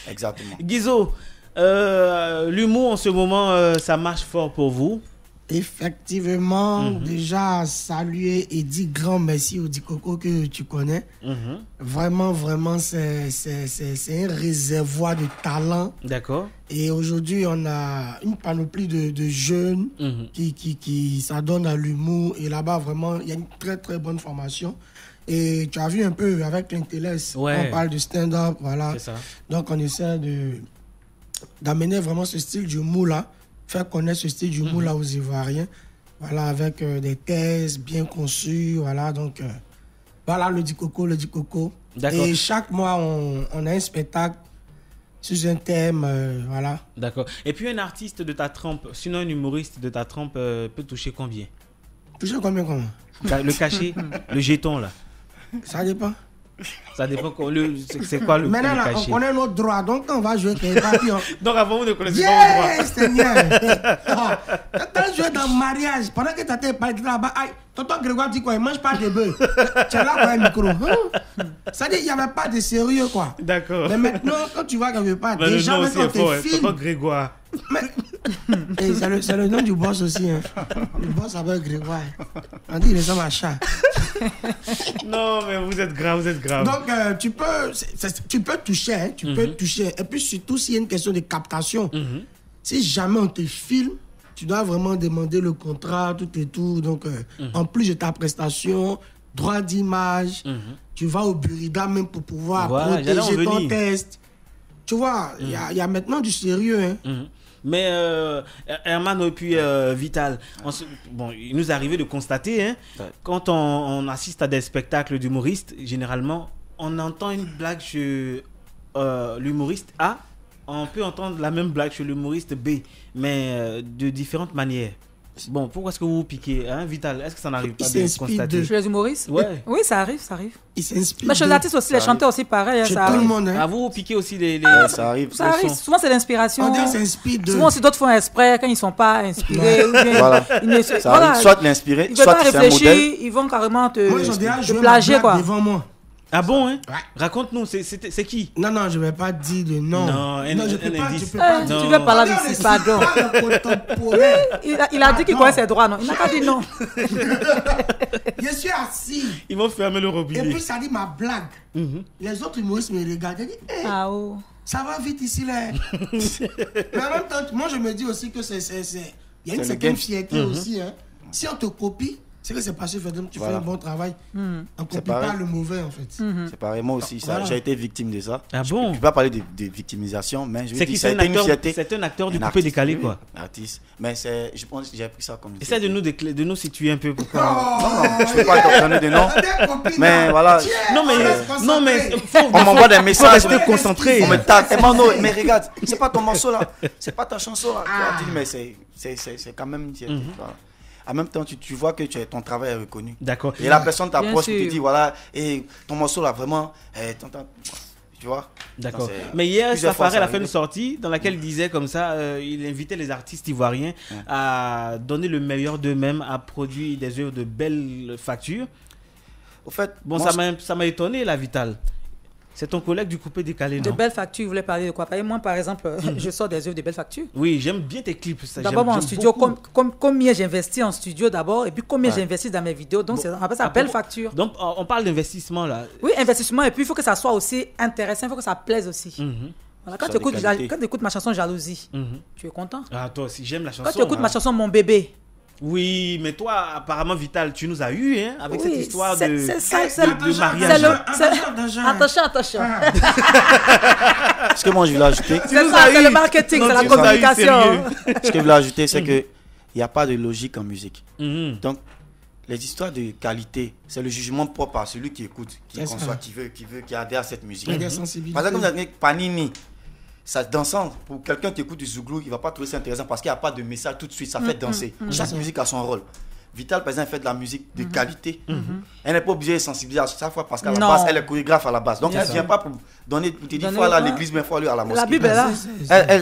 Exactement. Guizo, l'humour en ce moment, ça marche fort pour vous? Effectivement, déjà saluer et dire grand merci au Dikoko que tu connais. Vraiment, c'est un réservoir de talent. D'accord. Et aujourd'hui, on a une panoplie de jeunes qui s'adonnent à l'humour. Et là-bas, vraiment, il y a une très, très bonne formation. Et tu as vu un peu avec l'Intelès, on parle de stand-up, voilà. C'est ça. Donc, on essaie d'amener vraiment ce style d'humour-là, faire connaître ce style d'humour-là aux Ivoiriens, voilà, avec des thèses bien conçues, voilà. Donc, voilà, le Dikoko. D'accord. Et chaque mois, on a un spectacle sur un thème, voilà. D'accord. Et puis, un artiste de ta trempe, sinon un humoriste de ta trempe, peut toucher combien? Toucher combien? Le cachet, le jeton, là. Ça dépend. Ça dépend. C'est quoi le maintenant, cachet? Maintenant, on connaît notre droit. Donc, quand on va jouer avec papillons. Donc, avant, vous ne connaissez pas vos droits. Seigneur. Quand tu joues dans le mariage, pendant que tu as parlé là-bas, tonton Grégoire dit quoi? Il ne mange pas de bœuf. Tu es là pour un micro. Ça dit qu'il n'y avait pas de sérieux, quoi. D'accord. Mais maintenant, quand tu vas quelque part, mais déjà, quand on te filme. Tonton Grégoire. Mais Et c'est le nom du boss aussi. Hein. Le boss s'appelle Grégoire. On dit, il ressemble à chat. Non, mais vous êtes grave. Donc, tu peux toucher. Hein, tu peux toucher. Et puis, surtout, s'il y a une question de captation, si jamais on te filme, tu dois vraiment demander le contrat, tout et tout. Donc, en plus de ta prestation, droit d'image, tu vas au Burida même pour pouvoir protéger ton test. Tu vois, il y a maintenant du sérieux. Hein. Mais Herman et puis Vital, bon, il nous est arrivé de constater, hein, quand on assiste à des spectacles d'humoristes, généralement, on entend une blague chez l'humoriste A, on peut entendre la même blague chez l'humoriste B, mais de différentes manières. Bon, pourquoi est-ce que vous vous piquez, hein, Vital? Est-ce que ça n'arrive pas de constater? Chez les humoristes? Ouais. Oui, ça arrive. Ils s'inspirent. Mais chez les artistes aussi, les chanteurs aussi, pareil. Chez ça tout arrive. le monde. Hein. Ah, vous piquez aussi les... Ça arrive. Ça arrive. Souvent, c'est l'inspiration. On dit qu'ils s'inspirent de... Souvent, si d'autres font exprès, quand ils ne sont pas inspirés. Ou bien, Voilà. Ça arrive, soit l'inspirer, soit c'est un modèle. Ils vont carrément te te plagier, quoi. devant moi. Ah bon, hein? Ouais. Raconte-nous, c'est qui? Non, je ne vais pas dire le nom. Non, je peux pas indice. dire. Tu veux parler ici, pardon. Il a dit qu'il connaît ses droits, non? Il n'a pas dit non. Je suis assis. Ils vont fermer le robinet. Et puis ça dit ma blague. Les autres humoristes me regardent. Ils disent, hey, ça va vite ici là. Mais en même temps, moi je me dis aussi que il y a une certaine fierté aussi. Hein. Si on te copie, c'est que c'est parce que tu fais un bon travail. On ne copie pas le mauvais en fait. C'est pareil, moi aussi, j'ai été victime de ça. Ah bon? Je ne peux pas parler de victimisation, mais je veux dire, ça a été une fierté. C'est un acteur du coupé décalé, quoi. Artiste. Mais je pense que j'ai appris ça comme... Essaie de nous situer un peu. Pourquoi... Non, je ne peux pas te donner des noms. Mais voilà. Non, mais on m'envoie des messages. Faut rester concentré. On me tape. Mais regarde, c'est pas ton morceau là. C'est pas ta chanson là. Mais c'est quand même une fierté. En même temps, tu vois que ton travail est reconnu. D'accord. Et la personne t'approche et te dit, voilà, et ton morceau là, vraiment, tu vois. D'accord. Mais hier, Safarel a fait une sortie dans laquelle il disait comme ça, il invitait les artistes ivoiriens à donner le meilleur d'eux-mêmes, à produire des œuvres de belles factures. Au fait, bon, ça m'a étonné, la Vital. C'est ton collègue du coupé décalé, non? De belles factures, vous voulez parler de quoi? Moi, par exemple, je sors des œuvres de belles factures. Oui, j'aime bien tes clips. D'abord, en studio, combien j'investis en studio d'abord, et puis combien j'investis dans mes vidéos. Donc, on appelle ça belle facture. Donc, on parle d'investissement, là. Oui, investissement, et puis il faut que ça soit aussi intéressant, il faut que ça plaise aussi. Voilà, quand tu écoutes ma chanson Jalousie, tu es content? Ah, toi aussi, j'aime la chanson. Quand tu écoutes ma chanson Mon bébé. Oui, mais toi, apparemment, Vital, tu nous as eu, hein, avec cette histoire de mariage. Attention. Ce que moi, je voulais ajouter... C'est le marketing, c'est la communication. Ce que je voulais ajouter, c'est qu'il n'y a pas de logique en musique. Donc, les histoires de qualité, c'est le jugement propre à celui qui écoute, qui conçoit, qui adhère à cette musique. Par exemple, comme Panini, ça dansant, pour quelqu'un qui écoute du Zouglou, il ne va pas trouver ça intéressant parce qu'il n'y a pas de message tout de suite, ça fait danser. Chaque musique a son rôle. Vital, par exemple, fait de la musique de qualité. Elle n'est pas obligée de sensibiliser à chaque fois parce qu'à la base, elle est chorégraphe à la base. Donc, elle ne vient pas pour donner, pour te dire, il faut aller à l'église, mais il faut aller à la mosquée. La Bible est là.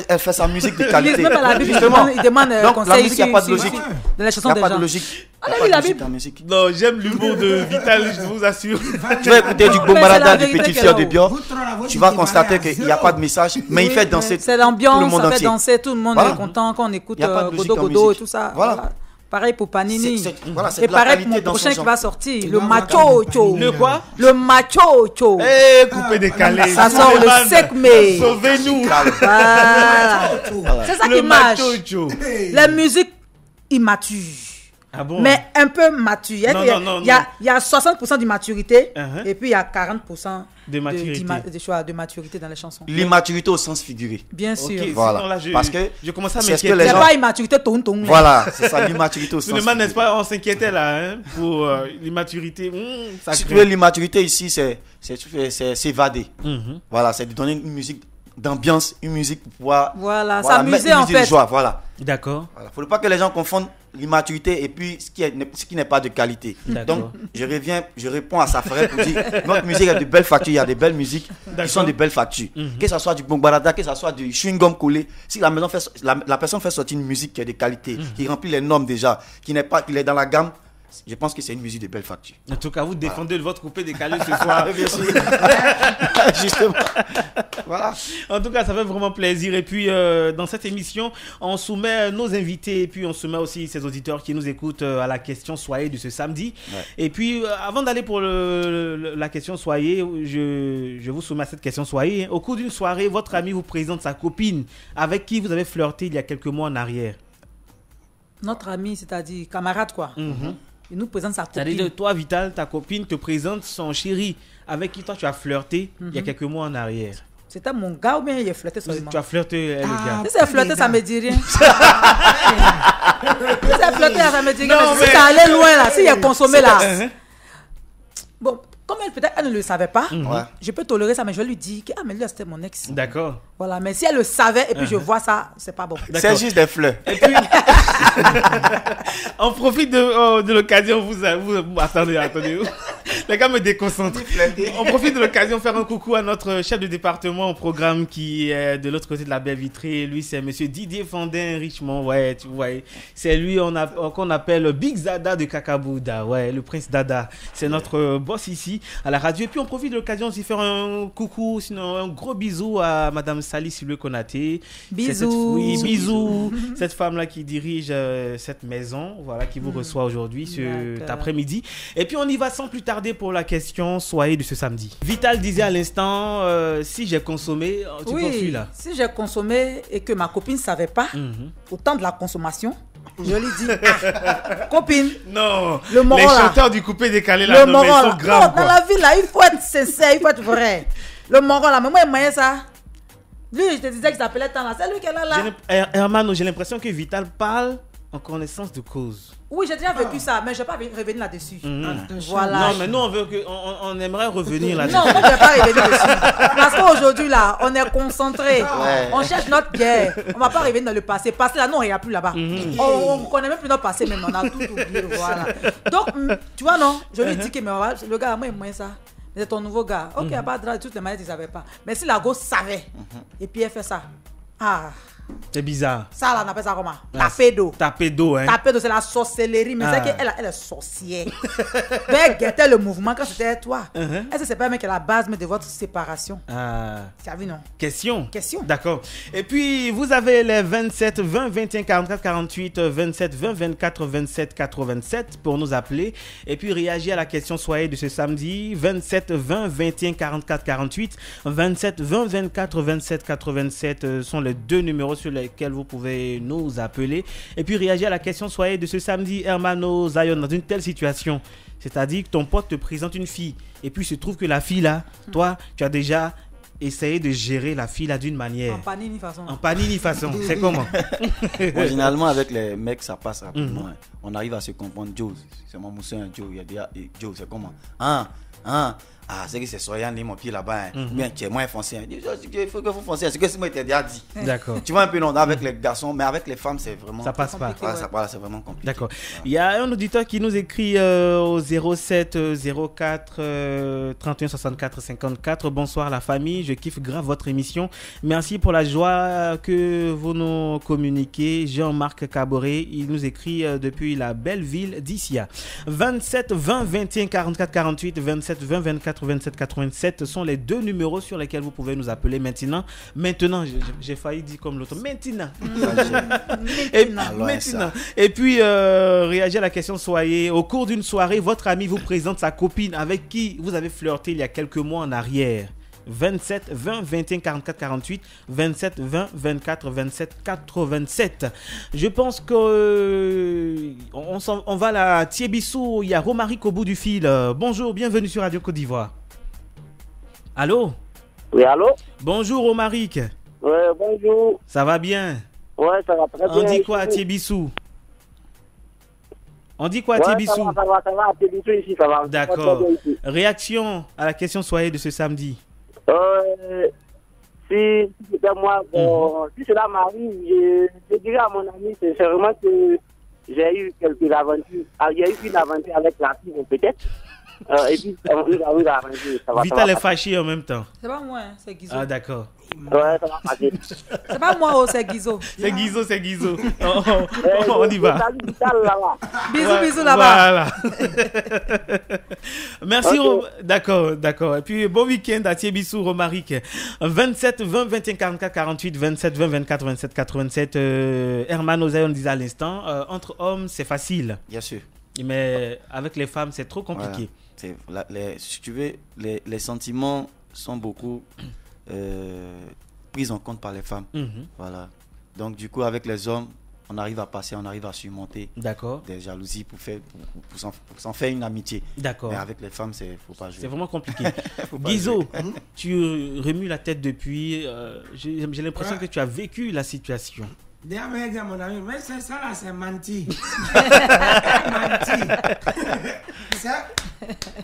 Elle fait sa musique de qualité. Même à la Bible, il demande donc, la musique, il n'y a pas de logique. Dans les chansons des gens. Il n'y a pas de logique. La Bible. Non, j'aime l'humour de Vital, je vous assure. Tu vas écouter du Bombarada, du Petit Fier de Bior, tu vas constater qu'il n'y a pas de message, mais il fait danser tout le monde entier. C'est l'ambiance, ça fait danser, tout le monde est content quand on écoute Godo et tout ça. Voilà. Pareil pour Panini. C'est et pareil pour mon prochain qui va sortir. Le macho-cho. Le quoi? Le macho-cho. Eh, coupé décalé. Ça sort le 5 mai. Sauvez-nous. Voilà. C'est ça qui marche. La musique immature. Ah bon? Mais un peu mature. Il y a 60% d'immaturité et puis il y a 40% de maturité dans les chansons. L'immaturité au sens figuré. Bien sûr. Okay, voilà. Parce que je commence à m'inquiéter. C'est pas immaturité ton. Voilà, c'est ça, l'immaturité au sens figuré. N'est-ce pas, on s'inquiétait là hein, pour l'immaturité. Si tu veux, l'immaturité ici, c'est s'évader. Voilà, c'est de donner une musique d'ambiance, une musique pour pouvoir s'amuser en fait. De joie, voilà. D'accord. Voilà. Faut pas que les gens confondent l'immaturité et puis ce qui n'est pas de qualité. Donc je réponds à Safarel pour dire notre musique a de belles factures, il y a de belles musiques qui sont de belles factures. Que ce soit du Bombarada, que ce soit du chewing gum collé, si la personne fait sortir une musique qui est de qualité, qui remplit les normes déjà, qui est dans la gamme, je pense que c'est une musique de belle facture. En tout cas, vous défendez votre coupé décalé ce soir. Bien sûr. Justement. Voilà. En tout cas, ça fait vraiment plaisir. Et puis, dans cette émission, on soumet nos invités et puis on soumet aussi ces auditeurs qui nous écoutent à la question soyez de ce samedi. Ouais. Et puis, avant d'aller pour la question soyez, je vous soumets à cette question soyez. Au cours d'une soirée, votre ami vous présente sa copine avec qui vous avez flirté il y a quelques mois en arrière. Notre ami, c'est-à-dire camarade, quoi. Il nous présente sa copine. C'est-à-dire, toi, Vital, ta copine te présente son chéri avec qui toi tu as flirté il y a quelques mois en arrière. C'était mon gars ou bien il a flirté seulement? Tu as flirté le gars. Si c'est flirté, ça me dit rien. Si c'est flirté, ça me dit rien. Mais si ça allait loin là, si il a consommé là. Bon, comme peut-être elle ne le savait pas, je peux tolérer ça, mais je vais lui dire que mais lui c'était mon ex. D'accord. Voilà, mais si elle le savait et puis je vois ça, c'est pas bon. C'est juste des fleurs. Et puis, on profite de l'occasion, vous attendez. Les gars me déconcentrent. On profite de l'occasion de faire un coucou à notre chef de département au programme qui est de l'autre côté de la baie vitrée. Lui, c'est monsieur Didier Fandin Richemont. Ouais, tu vois. C'est lui qu'on appelle Big Dada de Kakabouda. Ouais, le prince Dada. C'est notre boss ici à la radio. Et puis, on profite de l'occasion aussi de faire un coucou, sinon un gros bisou à madame Sali Silwe Konaté. Bisous. Oui, bisous. Cette femme-là qui dirige cette maison, voilà, qui vous reçoit aujourd'hui, cet après-midi. Et puis, on y va sans plus tarder pour la question soyez de ce samedi. Vital disait à l'instant, si j'ai consommé, tu poursuis là. Si j'ai consommé et que ma copine ne savait pas, au temps de la consommation, je lui dis, copine, non, le moron, les chanteurs du coupé décalé là, le moron, ils sont graves. Non, dans la vie là, il faut être sincère, il faut être vrai. Le moron là, mais moi il m'a dit ça. Lui, je te disais qu'il s'appelait tant là, c'est lui qui est là. Hermano, j'ai l'impression que Vital parle en connaissance de cause. Oui, j'ai déjà vécu ça, mais je ne vais pas revenir là-dessus. Voilà. Non, mais nous, on aimerait revenir là-dessus. Non, moi, je ne vais pas revenir dessus. Parce qu'aujourd'hui, là, on est concentré. Ouais. On cherche notre pierre. On ne va pas revenir dans le passé. Passé, là, non, il n'y a plus là-bas. On ne connaît même plus notre passé, même. On a tout oublié. Voilà. Donc, tu vois, non, je lui dis que le gars, moi, il m'a dit ça. C'est ton nouveau gars. Ok, il n'y a pas de drame, toutes les maladies, ils ne savaient pas. Mais si la gosse savait, et puis elle fait ça. C'est bizarre. Ça, là, on appelle ça comment? Taper d'eau. Taper d'eau, hein. Taper d'eau, c'est la sorcellerie. Mais c'est qu'elle est sorcière. Elle guettait le mouvement quand c'était toi. Est-ce que c'est pas même que la base de votre séparation? Tu as vu, non? Question. Question. D'accord. Et puis, vous avez les 27 20 21 44 48, 27 20 24 27 87 pour nous appeler. Et puis, réagir à la question soyez de ce samedi. 27 20 21 44 48, 27 20 24 27 87 sont les deux numéros sur lesquels vous pouvez nous appeler. Et puis réagir à la question soyez de ce samedi. Hermano Zion, dans une telle situation, c'est-à-dire que ton pote te présente une fille et puis il se trouve que la fille là, toi tu as déjà essayé de gérer la fille là d'une manière. En panini façon. En panini façon. C'est comment? Bon, généralement avec les mecs ça passe rapidement. On arrive à se comprendre. Joe, c'est mon moussin. Joe, il y a déjà Joe, c'est comment? C'est que c'est soyant, mon pied là-bas. Bien, tu es moins foncé. Il faut que vous fonciez. C'est que c'est moi qui t'ai déjà dit. D'accord. Tu vois un peu non avec les garçons, mais avec les femmes, c'est vraiment. Ça passe pas. Ouais, ça passe, c'est vraiment compliqué. D'accord. Il y a un auditeur qui nous écrit au 07 04 31 64 54. Bonsoir la famille, je kiffe grave votre émission. Merci pour la joie que vous nous communiquez. Jean-Marc Caboret, il nous écrit depuis la belle ville d'Issia. 27 20 21 44 48, 27 20 24 27 87 sont les deux numéros sur lesquels vous pouvez nous appeler maintenant, j'ai failli dire comme l'autre, maintenant. Et puis réagir à la question soyez au cours d'une soirée, votre ami vous présente sa copine avec qui vous avez flirté il y a quelques mois en arrière. 27 20 21 44 48, 27 20 24 27 87. Je pense que on va à Thiébissou. Il y a Romaric au bout du fil. Bonjour, bienvenue sur Radio Côte d'Ivoire. Allô? Oui, allô? Bonjour Romaric. Ouais, bonjour. Ça va bien? Ouais, ça va très bien. On dit quoi à Thiébissou? On dit quoi à Thiébissou? Ça va, à Thiébissou ici, ça va. D'accord. Réaction à la question soyez de ce samedi. Si c'était moi, si cela m'arrive, je dirais à mon ami sincèrement que j'ai eu quelques aventures. J'ai eu une aventure avec la fille, peut-être. Et puis, oui, arranger. Vital est fâché en même temps. C'est pas moi, c'est Guizo. Ah, d'accord. Ouais, ça va passer. C'est pas moi, c'est Guizo. C'est Guizo. On y va. Bisous là-bas. Voilà. Merci. Okay. D'accord. Et puis, bon week-end à Thiebissou, Romaric. 27 20 21 44 48, 27 20 24 27 87. Herman Ozaïon disait à l'instant, entre hommes, c'est facile. Bien sûr. Mais avec les femmes, c'est trop compliqué. Voilà. Si tu veux, les sentiments sont beaucoup pris en compte par les femmes. Voilà. Donc, du coup, avec les hommes, on arrive à passer, on arrive à surmonter des jalousies pour s'en faire une amitié. D'accord. Mais avec les femmes, faut pas jouer. C'est vraiment compliqué. Guizo, tu remues la tête depuis. J'ai l'impression que tu as vécu la situation. D'ailleurs, mon ami, mais c'est ça là, c'est menti.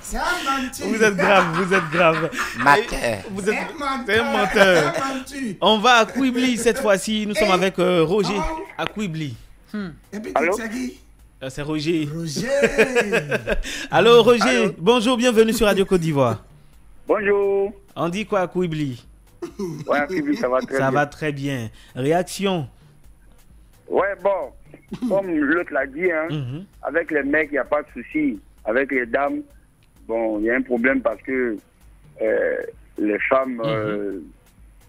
C'est un menti. Vous êtes grave. Vous êtes un menteur. On va à Kouibli cette fois-ci. Nous sommes avec Roger à Kouibli. Et puis, allô? c'est qui? C'est Roger. Roger. Allô, Roger. Allô? Bonjour, bienvenue sur Radio Côte d'Ivoire. Bonjour. On dit quoi à Kouibli? Ouais, à Kouibli, ça va très bien. Ça va très bien. Réaction? Ouais, bon, comme l'autre l'a dit, avec les mecs, il n'y a pas de souci. Avec les dames, bon, il y a un problème parce que les femmes,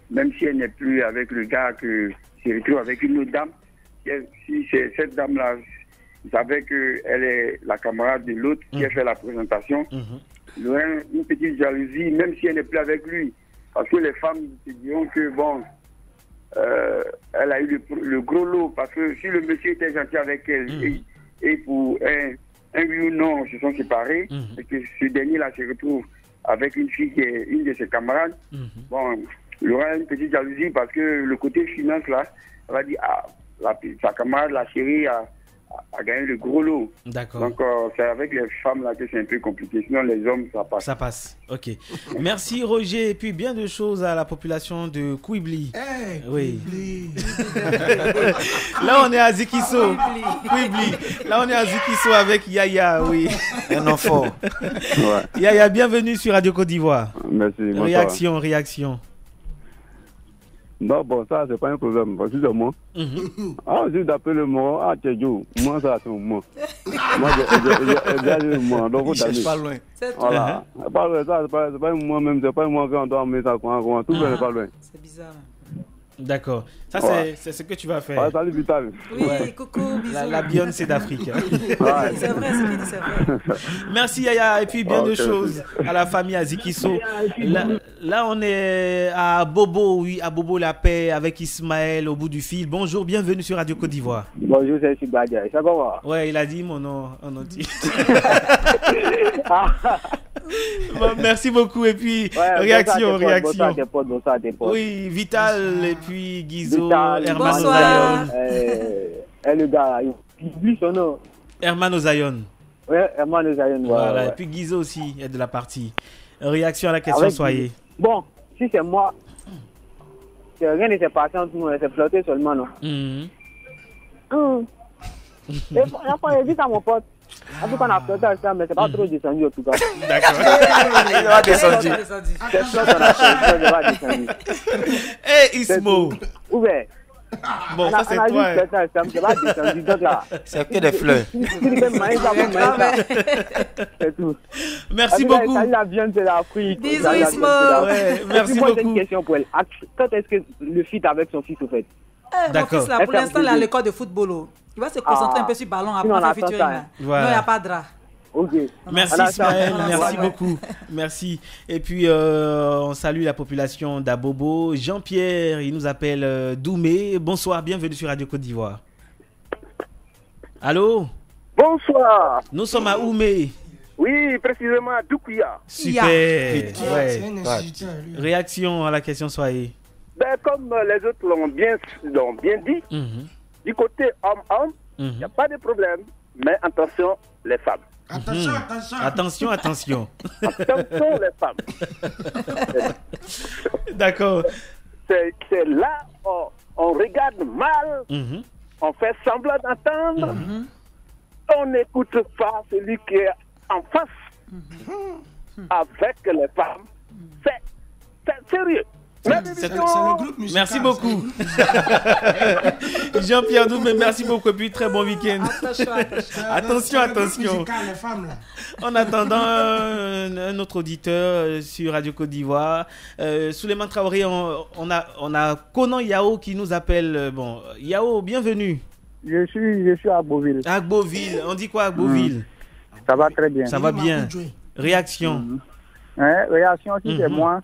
même si elle n'est plus avec le gars que se retrouve avec une autre dame, si c'est cette dame-là, vous savez qu'elle est la camarade de l'autre qui a fait la présentation, il y aura une petite jalousie, même si elle n'est plus avec lui. Parce que les femmes se diront que, bon, elle a eu le gros lot, parce que si le monsieur était gentil avec elle et pour un oui ou non se sont séparés, et que ce dernier-là se retrouve avec une fille qui est une de ses camarades, bon, il y aura une petite jalousie parce que le côté finance là, on va dire, sa camarade, la chérie, a gagné le gros lot. D'accord. Donc c'est avec les femmes là que c'est un peu compliqué. Sinon les hommes, ça passe. Ça passe, ok. Merci Roger. Et puis bien de choses à la population de Kouibli. Oui. Là on est à Zikiso. Kouibli. Là on est à Zikiso avec Yaya, oui. Un enfant. Yaya, bienvenue sur Radio Côte d'Ivoire. Merci. Réaction. Non, bon, ça, c'est pas un problème. Parce que c'est moi. Juste d'appeler le mot, Tchédjou, moi, ça, c'est moi. Moi, j'ai moi. Donc, vous cherche pas loin. Voilà. Pas loin, ça, c'est pas moi-même, c'est pas moi quand on doit mettre ça, comment, tout n'est pas loin. C'est bizarre. D'accord. Ça, c'est ce que tu vas faire. Salut, Vital. Oui, coucou, bisous. La Beyoncé d'Afrique. C'est vrai, c'est vrai. Merci, Yaya. Et puis, bien de choses à la famille Azikiso. Là, on est à Bobo, oui, à Bobo la paix, avec Ismaël au bout du fil. Bonjour, bienvenue sur Radio Côte d'Ivoire. Bonjour, c'est Sibadia. Ça va? Ouais, il a dit mon nom en entier. Bon, merci beaucoup. Et puis, réaction. Bonsoir, oui, Vital et puis Guizo, Herman bonsoir. Ozaïon. Le gars, il oublie son nom. Herman Ozaïon. Ouais, Herman Ozaïon. Voilà, et puis Guizo aussi est de la partie. Réaction à la question, soyez. Bon, si c'est moi, rien ne s'est passé entre nous, c'est flotté seulement, non? Mm-hmm. Et après, j'ai dit à mon pote. En tout cas, on a flotté avec ça, mais c'est pas trop descendu en tout cas. D'accord. Il va descendu. C'est flotté, on a flotté, il va descendu. Hey, Ismo. Ouvert. Bon, ça c'est toi. C'est que des fleurs. C'est tout. Merci beaucoup. La viande, c'est l'Afrique. Bisous, Ismo. Merci beaucoup. J'ai une question pour elle. Quand est-ce que le fit avec son fils, au fait? D'accord. Mon fils, là, pour l'instant, il est à l'école de football. Il va se concentrer un peu sur le ballon après faire featuring. Voilà. Non, il n'y a pas de drap. Okay. Merci Ismaël, merci beaucoup. Merci. Et puis on salue la population d'Abobo. Jean-Pierre, il nous appelle Doumé. Bonsoir, bienvenue sur Radio Côte d'Ivoire. Allô? Bonsoir. Nous sommes à Oumé. Oui, précisément à Doukouya. Super. Ouais. Réaction à la question, soyez. Ben, comme les autres l'ont bien dit, du côté homme-homme, il n'y a pas de problème. Mais attention, les femmes. Attention. Attention les femmes. D'accord. C'est là on regarde mal, on fait semblant d'entendre, on n'écoute pas celui qui est en face. avec les femmes, c'est sérieux. C'est le groupe musical. Merci beaucoup. Jean-Pierre Doumé, merci beaucoup et puis très bon week-end. Attention. Les femmes, là. En attendant, un autre auditeur sur Radio Côte d'Ivoire, Souleymane Traoré, on a Conan Yao qui nous appelle. Bon, Yao, bienvenue. Je suis à Agboville. Agboville, on dit quoi Agboville? Ça va très bien. Ça va bien. Réaction. Réaction, si c'est moi.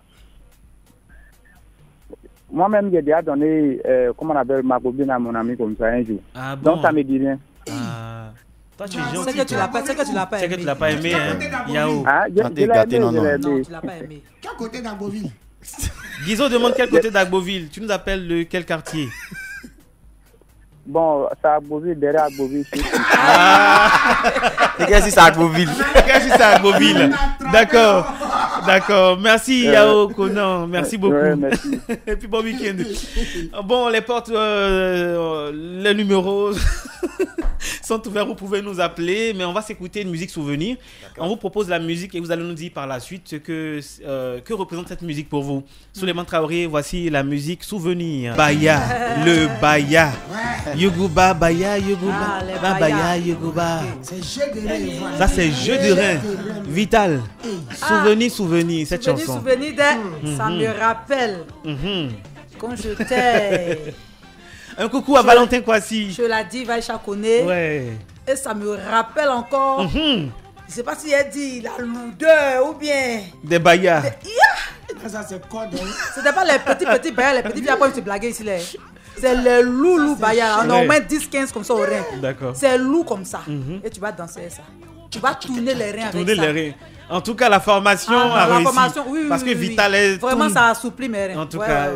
Moi-même, j'ai déjà donné, comment on appelle, ma copine à mon ami comme ça un jour. Ah bon? Donc ça me dit rien. Toi, tu es gentil. C'est que tu l'as pas aimé. C'est que tu l'as pas aimé, hein, Yao. Je l'ai aimé, non, tu l'as pas aimé. Quel côté d'Agboville? Guizot demande quel côté d'Agboville. Tu nous appelles de quel quartier? Bon, c'est Agboville, derrière Agboville. Qu'est-ce que c'est Agboville? D'accord. Merci Yao Conan. Merci beaucoup. Ouais, merci. Et puis bon week-end. Bon, les portes, les numéros sont ouverts. Vous pouvez nous appeler, mais on va s'écouter une musique souvenir. On vous propose la musique et vous allez nous dire par la suite ce que représente cette musique pour vous. Souleymane Traoré, voici la musique souvenir. Baya, le Baya. Yoguba, Baya, Yoguba. Baya, Yoguba. C'est jeu de rein. Ça, c'est jeu de rein. Vital. Souvenir, cette chanson. Souvenir ça me rappelle quand j'étais. Un coucou à Valentin Kwasi. Je l'ai dit, Vaïcha connaît. Ouais. Et ça me rappelle encore. Je ne sais pas si elle dit la lourdeur ou bien. Des Bayas. Ça, c'est code. C'était pas les petits Bayas, les petits Bayas, pas se blaguer ici. C'est les loulous Bayas. On a au moins 10-15 comme ça au rein. D'accord. C'est loup comme ça. Et tu vas danser ça. Tu vas tourner les reins avec ça. En tout cas, la formation a réussi. Oui, parce que Vital est vraiment, ça assouplit mes reins. En tout cas,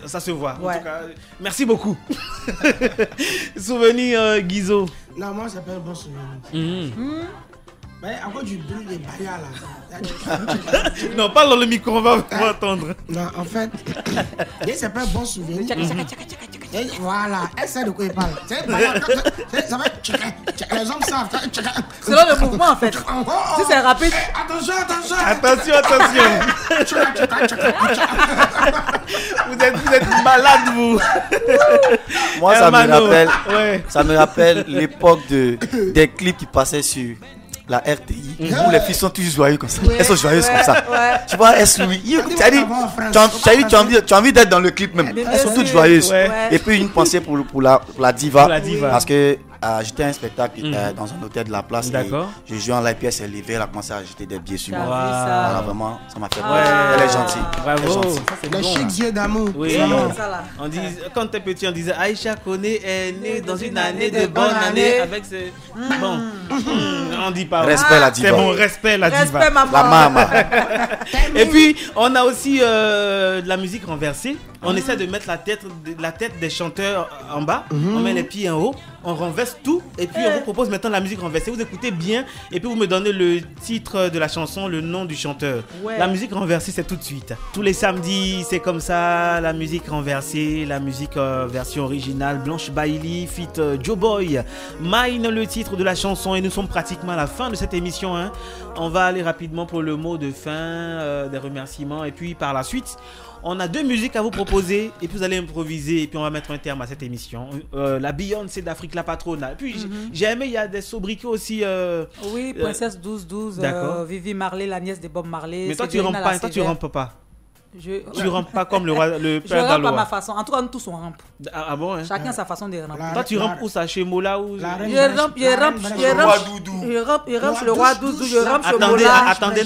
ça se voit. En tout cas, merci beaucoup. Souvenir, Guizot. Non, moi, c'est pas un bon souvenir. Mais encore du bruit des Bayas là. Non, parle dans le micro, on va entendre. Non, en fait, c'est pas un bon souvenir. Voilà, elle sait de quoi il parle. Ça va les hommes savent. C'est là le mouvement en fait. Si c'est rapide. Attention. Vous êtes malade, vous. Moi, ça me rappelle l'époque des clips qui passaient sur la RTI où les filles sont toujours joyeuses comme ça. Elles sont joyeuses comme ça. Tu vois, elles sourient. Tu as envie d'être dans le clip même. Elles sont toutes joyeuses. Et puis une pensée pour la diva. Parce que j'étais à un spectacle dans un hôtel de la place. D'accord. Je jouais en live, puis elle s'est levée, elle a commencé à jeter des billets sur moi. Voilà, vraiment, ça m'a fait plaisir. Elle est gentille. Bravo. Les chics yeux d'amour. Oui. On dit, quand t'es petit, on disait Aïcha Koné est née dans une année de bonne année avec ce. Bon. On dit pas. Respect la diva. C'est mon respect la diva. Respect maman. La maman. Et puis, on a aussi de la musique renversée. On essaie de mettre la tête des chanteurs en bas. On met les pieds en haut. On renverse tout. Et puis, on vous propose maintenant la musique renversée. Vous écoutez bien. Et puis, vous me donnez le titre de la chanson, le nom du chanteur. Ouais. La musique renversée, c'est tout de suite. Tous les samedis, c'est comme ça. La musique renversée. La musique version originale. Blanche Bailey, feat Joe Boy. Mine, le titre de la chanson. Et nous sommes pratiquement à la fin de cette émission. On va aller rapidement pour le mot de fin, des remerciements. Et puis, par la suite, on a 2 musiques à vous proposer et puis vous allez improviser et puis on va mettre un terme à cette émission. La Beyoncé d'Afrique, la patronne. Et puis j'ai aimé, il y a des sobriquets aussi. Oui, Princesse 1212, Vivi Marley, la nièce de Bob Marley. Mais toi tu rampes pas. Tu rampes pas comme le père d'Aloha. Je rampe à ma façon. En tout cas, nous tous on rampe. Ah bon, hein? Chacun sa façon de ramper. Toi tu rampes où ça? Chez Mola ou... Je rampe chez le roi Doudou. Je rampe chez Mola. Attendez.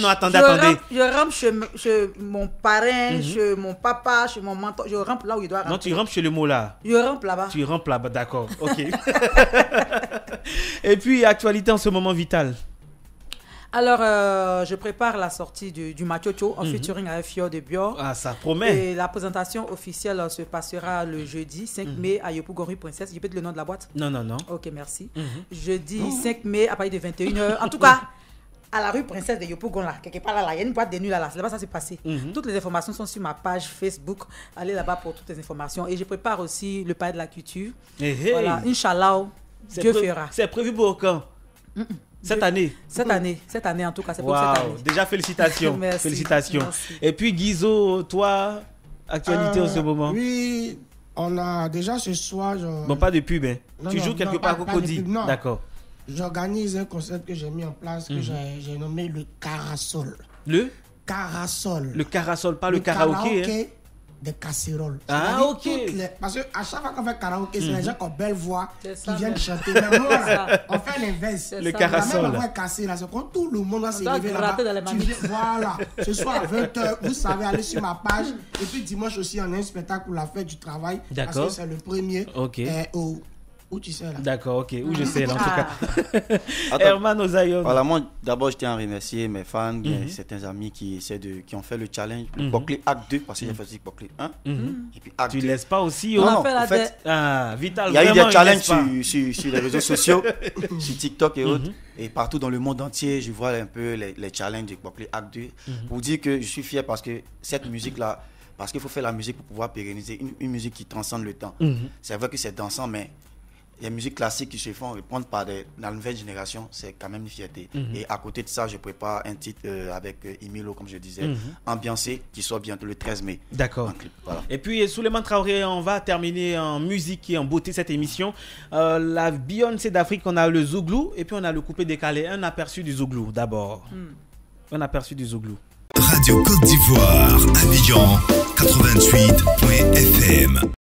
Je rampe chez mon parrain, chez mon papa, chez mon mentor. Je rampe là où il doit ramper. Non, tu rampes chez le Mola. Je rampe là-bas. Tu rampes là-bas, d'accord. Ok. Et puis, actualité en ce moment Vital. Alors, je prépare la sortie du Machocho en featuring avec Fior de Bior. Ah, ça promet. Et la présentation officielle se passera le jeudi 5 mai à Yopougon-Rue Princesse. Je peux te le nom de la boîte? Non. Ok, merci. Jeudi 5 mai à partir de 21h. En tout cas, à la rue Princesse de Yopougon, là, quelque part là, il y a une boîte de nuit là, c'est là-bas ça s'est passé. Toutes les informations sont sur ma page Facebook. Allez là-bas pour toutes les informations. Et je prépare aussi le palais de la culture. Voilà, Inch'Allah, Dieu fera. C'est prévu pour quand? Cette année en tout cas, c'est pour cette année. Déjà félicitations. Merci. Félicitations. Merci. Et puis Guizo, toi, actualité en ce moment? Oui, on a déjà ce soir. Bon, pas de pub, hein. Tu joues quelque part à Cocody? D'accord. J'organise un concert que j'ai mis en place, que j'ai nommé le Carasol. Le Carasol. Le Carasol, pas le karaoké. Hein? Des casseroles. Ah, ok. Parce qu'à chaque fois qu'on fait karaoké, c'est les gens qui ont belle voix qui viennent chanter. Mais moi, là, on fait l'inverse. Le Carasol. La même voix cassée, là, c'est quand tout le monde va se lever là-bas. Voilà. Ce soir à 20h, vous savez, aller sur ma page. Et puis dimanche aussi, on a un spectacle pour la fête du travail. D'accord. Parce que c'est le premier. Ok. Où tu sais là. D'accord, ok. Où je sais là, en tout cas. Herman Ozayon. Voilà, moi, d'abord, je tiens à remercier mes fans, certains amis qui ont fait le challenge. Poclé Acte 2, parce que j'ai fait aussi Poclé 1. Et puis Acte 2. Tu laisses pas aussi. Non, en fait, Vital, il y a eu des challenges sur les réseaux sociaux, sur TikTok et autres. Et partout dans le monde entier, je vois un peu les challenges de Poclé Acte 2. Pour dire que je suis fier parce que cette musique-là, parce qu'il faut faire la musique pour pouvoir pérenniser une musique qui transcende le temps. C'est vrai que c'est dansant, mais les musiques classiques qui se font répondre par la nouvelle génération, c'est quand même une fierté. Et à côté de ça, je prépare un titre avec Emilo, comme je disais, ambiancé, qui sort bientôt le 13 mai. D'accord. Voilà. Et puis, Souleymane Traoré, on va terminer en musique et en beauté cette émission. La Beyoncé d'Afrique, on a le Zouglou, et puis on a le coupé décalé. Un aperçu du Zouglou, d'abord. Un aperçu du Zouglou. Radio Côte d'Ivoire, Abidjan, 88.fm.